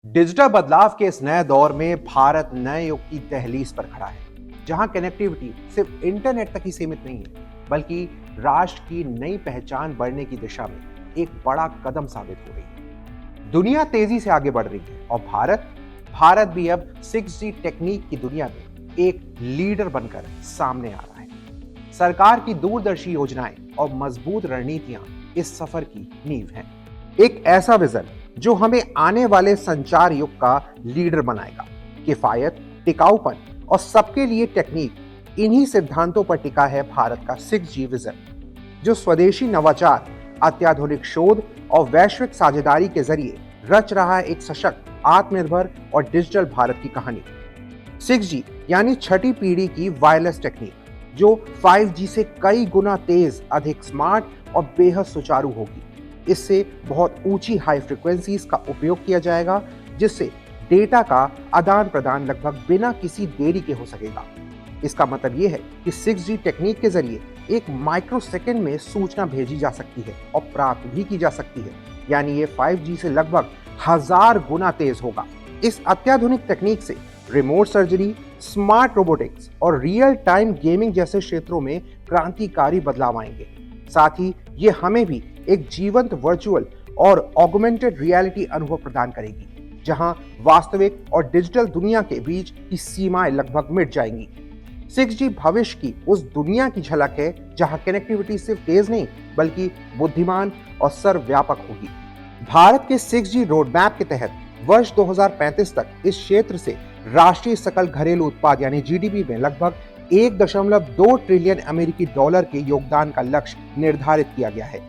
Digital बदलाव के इस नए दौर में भारत नए युग की दहलीज पर खड़ा है, जहां कनेक्टिविटी सिर्फ इंटरनेट तक ही सीमित नहीं है, बल्कि राष्ट्र की नई पहचान बढ़ने की दिशा में एक बड़ा कदम साबित हो रही है। दुनिया तेजी से आगे बढ़ रही है और भारत भी अब 6G टेक्निक की दुनिया में एक लीडर बनकर सामने आ रहा है। सरकार की दूरदर्शी योजनाएं और मजबूत रणनीतियां इस सफर की नींव हैं। एक ऐसा विजन जो हमें आने वाले संचार युग का लीडर बनाएगा। किफायत, टिकाऊपन और सबके लिए टेक्निक, इन्हीं सिद्धांतों पर टिका है भारत का 6G विजन, जो स्वदेशी नवाचार, अत्याधुनिक शोध और वैश्विक साझेदारी के जरिए रच रहा है एक सशक्त, आत्मनिर्भर और डिजिटल भारत की कहानी। 6G यानी छठी पीढ़ी की वायरलेस टेक्निक, जो 5G से कई गुना तेज, अधिक स्मार्ट और बेहद सुचारू होगी। इससे बहुत ऊंची हाई फ्रीक्वेंसीज का उपयोग किया जाएगा, जिससे डेटा का आदान प्रदान लगभग बिना किसी देरी के हो सकेगा। इसका मतलब यह है कि 6G टेक्निक के जरिए एक माइक्रोसेकंड में सूचना भेजी जा सकती है और प्राप्त भी की जा सकती है, यानी ये 5G से लगभग 1000 गुना तेज होगा। इस अत्याधुनिक तकनीक से रिमोट सर्जरी, स्मार्ट रोबोटिक्स और रियल टाइम गेमिंग जैसे क्षेत्रों में क्रांतिकारी बदलाव आएंगे। साथ ही ये हमें भी एक जीवंत वर्चुअल और ऑगमेंटेड रियलिटी अनुभव प्रदान करेगी, जहां वास्तविक और डिजिटल दुनिया के बीच की सीमाएं लगभग मिट जाएंगी। 6G भविष्य की उस दुनिया की झलक है जहां कनेक्टिविटी सिर्फ तेज नहीं, बल्कि बुद्धिमान और सर्वव्यापक होगी। भारत के 6G रोडमैप के तहत वर्ष 2035 तक इस क्षेत्र से राष्ट्रीय सकल घरेलू उत्पाद यानी जीडीपी में लगभग 1.2 ट्रिलियन अमेरिकी डॉलर के योगदान का लक्ष्य निर्धारित किया गया है।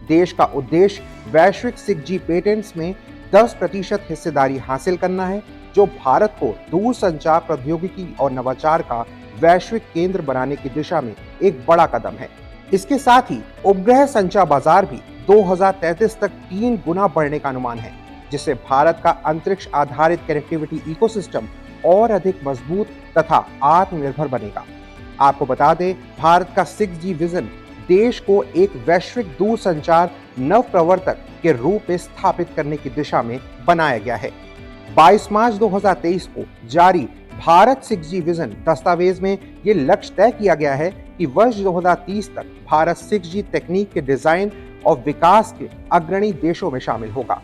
देश का उद्देश्य वैश्विक 6G पेटेंट्स में 10% हिस्सेदारी हासिल करना है, जो भारत को दूरसंचार प्रौद्योगिकी और नवाचार का वैश्विक केंद्र बनाने की दिशा में एक बड़ा कदम है। इसके साथ ही उपग्रह संचार बाजार भी 2033 तक 3 गुना बढ़ने का अनुमान है, जिससे भारत का अंतरिक्ष आधारित कनेक्टिविटी इकोसिस्टम और अधिक मजबूत तथा आत्मनिर्भर बनेगा। आपको बता दें, भारत का 6G विजन देश को एक वैश्विक दूरसंचार नवप्रवर्तक के रूप में स्थापित करने की दिशा में बनाया गया है। 22 मार्च 2023 को जारी भारत 6G विजन दस्तावेज में यह लक्ष्य तय किया गया है कि वर्ष 2030 तक भारत 6G तकनीक के डिजाइन और विकास के अग्रणी देशों में शामिल होगा।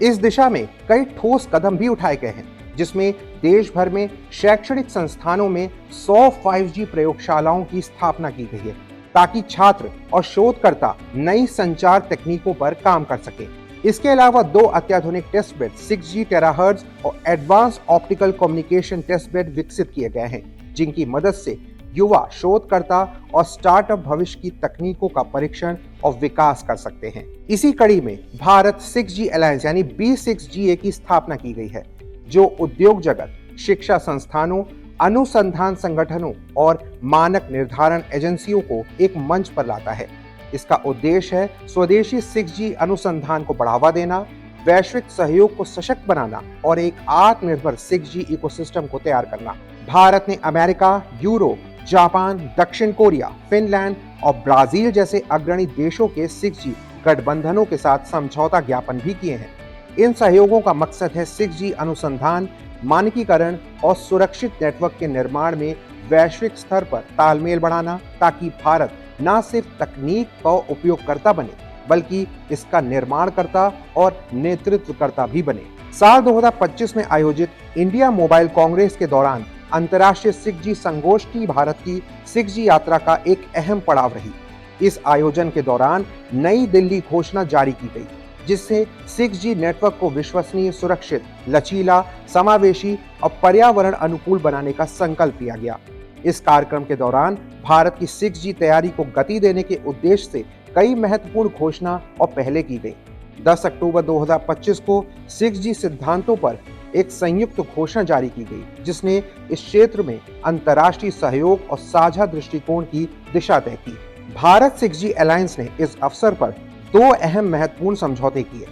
इस दिशा में कई ठोस कदम भी उठाए गए हैं, जिसमें देश भर में शैक्षणिक संस्थानों में 100 5G प्रयोगशालाओं की स्थापना की गई है, ताकि छात्र और शोधकर्ता नई संचार तकनीकों पर काम कर सकें। इसके अलावा 2 अत्याधुनिक टेस्ट बेड 6G टेराहर्ट्ज और advance optical communication test bed विकसित किए गए हैं, जिनकी मदद से युवा शोधकर्ता और स्टार्टअप भविष्य की तकनीकों का परीक्षण और विकास कर सकते हैं। इसी कड़ी में भारत 6G अलायंस यानी B6GA की स्थापना की गई है, जो उद्योग जगत, शिक्षा संस्थानों, अनुसंधान संगठनों और मानक निर्धारण एजेंसियों को एक मंच पर लाता है। इसका उद्देश्य है स्वदेशी 6G अनुसंधान को बढ़ावा देना, वैश्विक सहयोग को सशक्त बनाना और एक आत्मनिर्भर 6G इकोसिस्टम को तैयार करना। भारत ने अमेरिका, यूरोप, जापान, दक्षिण कोरिया, फिनलैंड और ब्राजील जैसे अग्रणी देशों के 6G गठबंधनों के साथ समझौता ज्ञापन भी किए हैं। इन सहयोगों का मकसद है 6G अनुसंधान, मानकीकरण और सुरक्षित नेटवर्क के निर्माण में वैश्विक स्तर पर तालमेल बढ़ाना, ताकि भारत न सिर्फ तकनीक का उपयोगकर्ता बने, बल्कि इसका निर्माणकर्ता और नेतृत्वकर्ता भी बने। साल 2025 में आयोजित इंडिया मोबाइल कांग्रेस के दौरान अंतर्राष्ट्रीय 6G संगोष्ठी भारत की 6G यात्रा का एक अहम पड़ाव रही। इस आयोजन के दौरान नई दिल्ली घोषणा जारी की गई, जिससे 6G नेटवर्क को विश्वसनीय, सुरक्षित, लचीला, समावेशी और पर्यावरण अनुकूल बनाने का संकल्प लिया गया। इस कार्यक्रम के दौरान भारत की 6G तैयारी को गति देने के उद्देश्य से कई महत्वपूर्ण घोषणा और पहलें की गई। 10 अक्टूबर 2025 को 6G सिद्धांतों पर एक संयुक्त घोषणा जारी की गई, जिसने इस क्षेत्र में अंतर्राष्ट्रीय सहयोग और साझा दृष्टिकोण की दिशा तय की। भारत 6G अलायंस ने इस अवसर पर 2 अहम महत्वपूर्ण समझौते किए,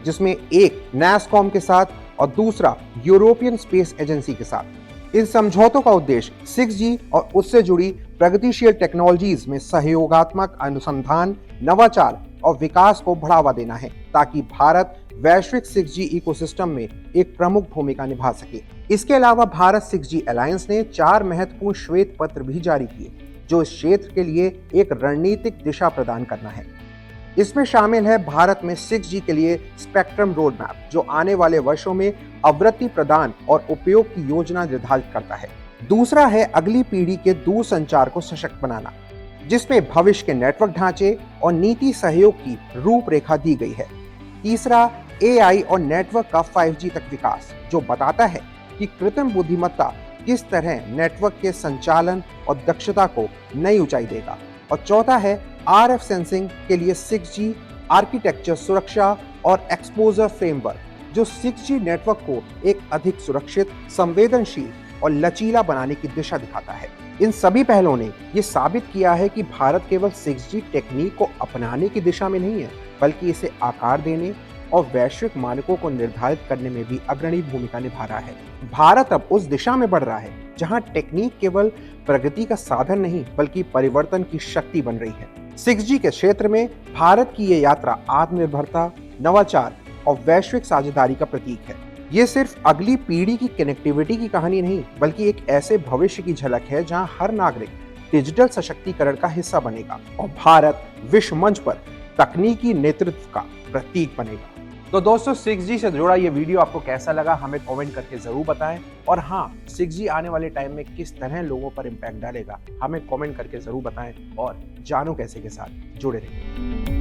जिसमें एक नैसकॉम के साथ और दूसरा यूरोपियन स्पेस एजेंसी के साथ। इन समझौतों का उद्देश्य 6G और उससे जुड़ी प्रगतिशील टेक्नोलॉजीज में सहयोगात्मक अनुसंधान, नवाचार और विकास को बढ़ावा देना है, ताकि भारत वैश्विक 6G इकोसिस्टम में एक प्रमुख भूमिका निभा सके। इसके अलावा भारत 6G अलायंस ने 4 महत्वपूर्ण श्वेत पत्र भी जारी किए, जो इस क्षेत्र के लिए एक रणनीतिक दिशा प्रदान करना है। इसमें शामिल है भारत में 6G के लिए स्पेक्ट्रम रोड मैप, जो आने वाले वर्षों में आवृत्ति प्रदान और उपयोग की योजना निर्धारित करता है। दूसरा है अगली पीढ़ी के दूरसंचार को सशक्त बनाना, जिसमें भविष्य के नेटवर्क ढांचे और नीति सहयोग की रूपरेखा दी गई है। तीसरा AI और नेटवर्क का 5G तक विकास, जो बताता है कि कृत्रिम बुद्धिमत्ता किस तरह नेटवर्क के संचालन और दक्षता को नई ऊंचाई देगा। और चौथा है RF सेंसिंग के लिए 6G आर्किटेक्चर सुरक्षा और एक्सपोजर फ्रेमवर्क, जो 6G नेटवर्क को एक अधिक सुरक्षित, संवेदनशील और लचीला बनाने की दिशा दिखाता है। इन सभी पहलों ने ये साबित किया है कि भारत केवल 6G टेक्निक को अपनाने की दिशा में नहीं है, बल्कि इसे आकार देने और वैश्विक मानकों को निर्धारित करने में भी अग्रणी भूमिका निभा रहा है। भारत अब उस दिशा में बढ़ रहा है जहां टेक्निक केवल प्रगति का साधन नहीं, बल्कि परिवर्तन की शक्ति बन रही है। 6G के क्षेत्र में भारत की ये यात्रा आत्मनिर्भरता, नवाचार और वैश्विक साझेदारी का प्रतीक है। ये सिर्फ अगली पीढ़ी की कनेक्टिविटी की कहानी नहीं, बल्कि एक ऐसे भविष्य की झलक है जहां हर नागरिक डिजिटल सशक्तिकरण का हिस्सा बनेगा और भारत विश्व मंच पर तकनीकी नेतृत्व का प्रतीक बनेगा। तो दोस्तों, 6G से जुड़ा ये वीडियो आपको कैसा लगा, हमें कमेंट करके जरूर बताएं। और हाँ, 6G आने वाले टाइम में किस तरह लोगों पर इम्पैक्ट डालेगा, हमें कमेंट करके जरूर बताएं। और जानो कैसे के साथ जुड़े रहें।